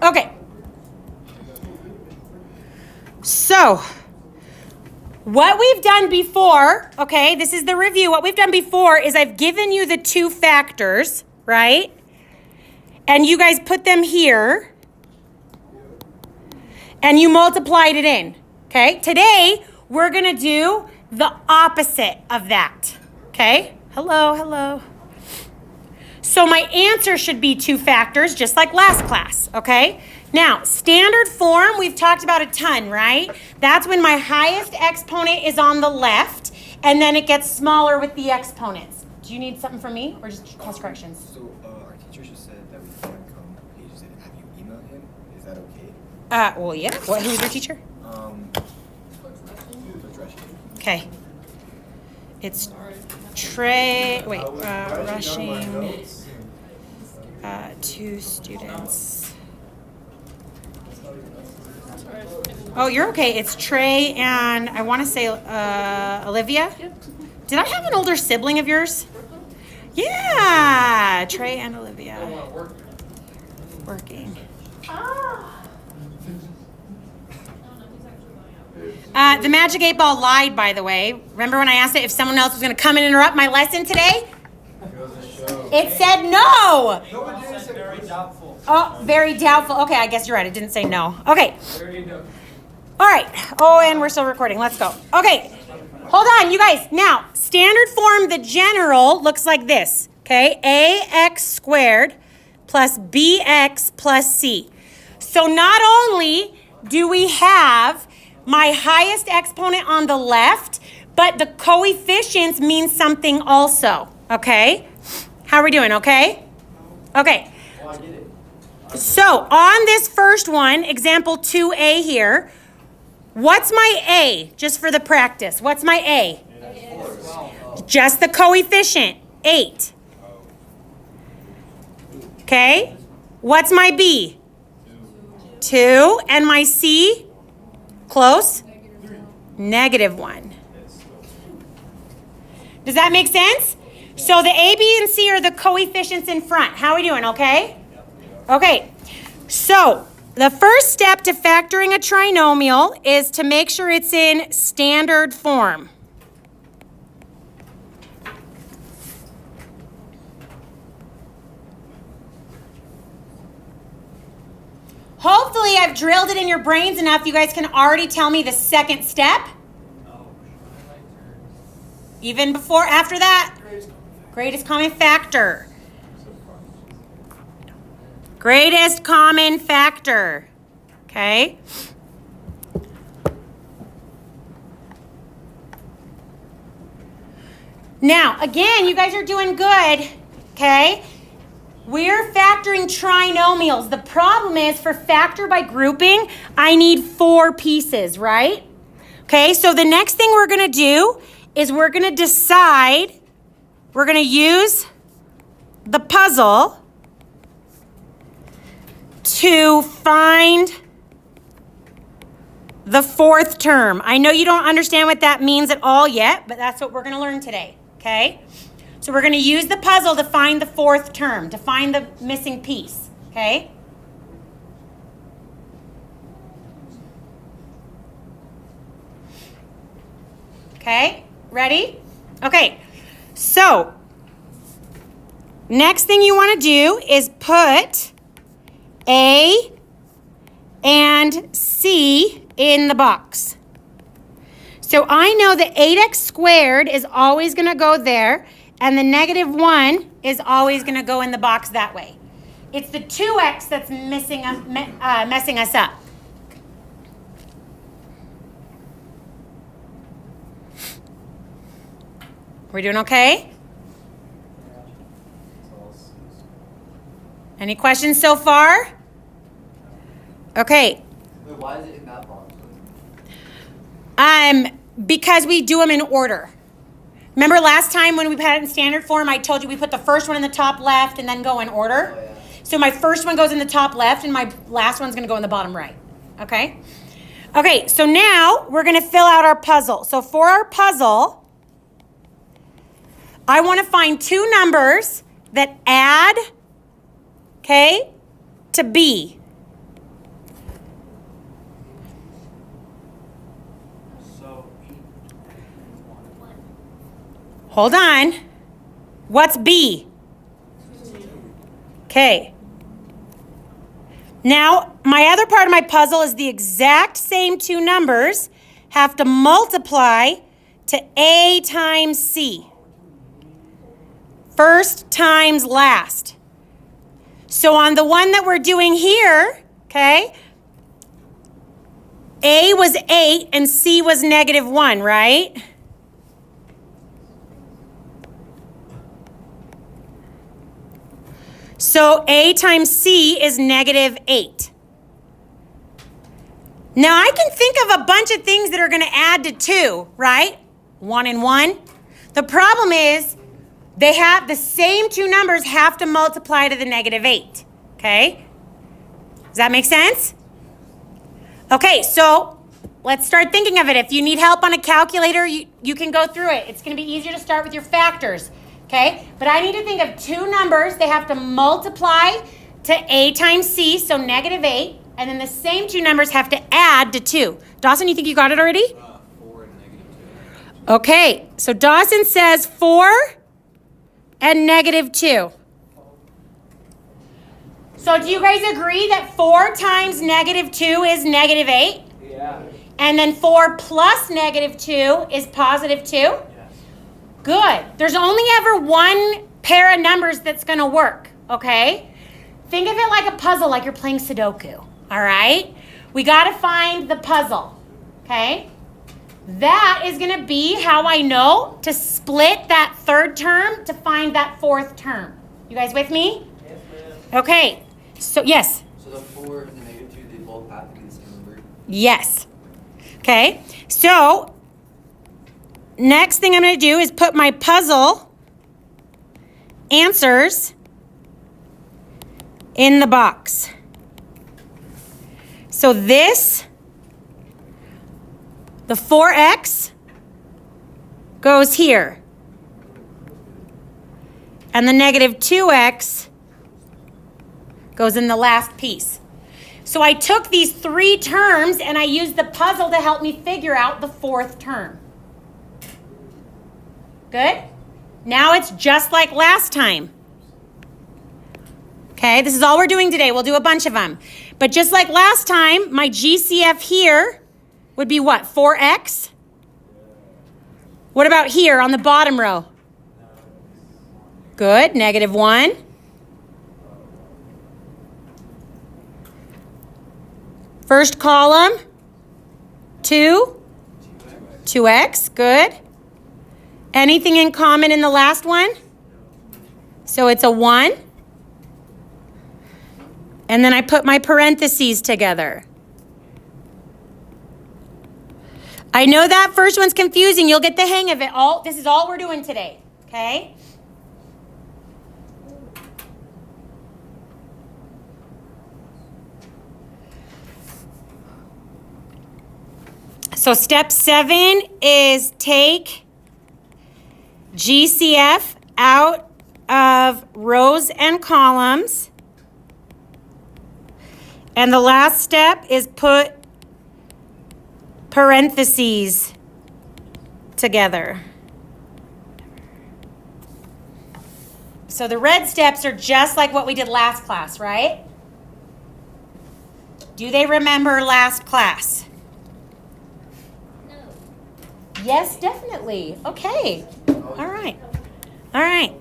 Okay. So, what we've done before, okay, this is the review. What we've done before is I've given you the two factors, right? And you guys put them here. And you multiplied it in, okay? Today, we're going to do the opposite of that, okay? Hello. So my answer should be two factors, just like last class, okay? Now, standard form, we've talked about a ton, right? That's when my highest exponent is on the left, and then it gets smaller with the exponents. Do you need something from me, or just cause corrections? So our teacher just said that we can't come. He just said, have you emailed him? Is that okay? Well, yeah. Who's your teacher? Okay. It's Trey. Wait, rushing 2 students. Oh, you're okay. It's Trey and I want to say Olivia. Did I have an older sibling of yours? Yeah, Trey and Olivia. Working. The Magic 8 Ball lied, by the way. Remember when I asked it if someone else was going to come and interrupt my lesson today? It said no. Very doubtful. Oh, very doubtful. Okay, I guess you're right. It didn't say no. Okay. All right. Oh, and we're still recording. Let's go. Okay. Hold on, you guys. Now, standard form, the general looks like this. Okay. AX squared plus BX plus C. So not only do we have my highest exponent on the left, but the coefficients mean something also, okay? How are we doing, okay? Okay. So on this first one, example 2A here, what's my A, just for the practice? What's my A? Just the coefficient, 8. Okay. What's my B? 2. And my C? Close? -1. Does that make sense? So the A, B, and C are the coefficients in front. How are we doing, okay? Okay, so the first step to factoring a trinomial is to make sure it's in standard form. Hopefully I've drilled it in your brains enough you guys can already tell me the second step. Even before, after that, greatest common factor. Greatest common factor, okay? Now, again, you guys are doing good, okay? We're factoring trinomials. The problem is for factor by grouping, I need 4 pieces, right? Okay, so the next thing we're going to do is we're going to decide, we're going to use the puzzle to find the 4th term. I know you don't understand what that means at all yet, but that's what we're going to learn today, okay? So we're going to use the puzzle to find the 4th term, to find the missing piece, okay? Okay, ready? Okay, so next thing you want to do is put A and C in the box. So I know that 8x squared is always going to go there, and the -1 is always going to go in the box that way. It's the 2x that's messing us up. We're doing okay? Any questions so far? Okay. Wait, why is it in that box? Because we do them in order. Remember last time when we had it in standard form, I told you we put the first one in the top left and then go in order? Oh, yeah. So my first one goes in the top left and my last one's going to go in the bottom right. Okay? Okay, so now we're going to fill out our puzzle. So for our puzzle, I want to find 2 numbers that add, okay, to B. Hold on. What's B? Okay. Now, my other part of my puzzle is the exact same two numbers have to multiply to A times C. First times last. So on the one that we're doing here, okay, A was 8 and C was -1, right? So A times C is -8. Now I can think of a bunch of things that are going to add to 2, right? 1 and 1. The problem is they have the same two numbers have to multiply to the -8, okay? Does that make sense? Okay, so let's start thinking of it. If you need help on a calculator, you can go through it. It's going to be easier to start with your factors, okay? But I need to think of two numbers. They have to multiply to A times C, so -8. And then the same two numbers have to add to 2. Dawson, you think you got it already? 4 and -2. Okay, so Dawson says 4 and -2. So do you guys agree that 4 times -2 is -8? Yeah. And then 4 plus -2 is +2? Yes. Good. There's only ever one pair of numbers that's going to work, okay? Think of it like a puzzle, like you're playing Sudoku, all right? We got to find the puzzle, okay? That is going to be how I know to split that third term to find that fourth term. You guys with me? Yes, ma'am. Okay. So, yes. So the 4 and the -2, they both have to be the same number? Yes. Okay. So, next thing I'm going to do is put my puzzle answers in the box. So this, the 4x goes here. And the -2x goes in the last piece. So I took these 3 terms and I used the puzzle to help me figure out the fourth term. Good? Now it's just like last time. Okay, this is all we're doing today. We'll do a bunch of them. But just like last time, my GCF here would be what? 4x? What about here on the bottom row? Good, -1. First column, 2x, good. Anything in common in the last one? So it's a 1. And then I put my parentheses together. I know that first one's confusing. You'll get the hang of it. This is all we're doing today, okay? So step 7 is take GCF out of rows and columns. And the last step is put parentheses together. So the red steps are just like what we did last class, right? Do they remember last class? Yes, definitely. Okay. All right. All right.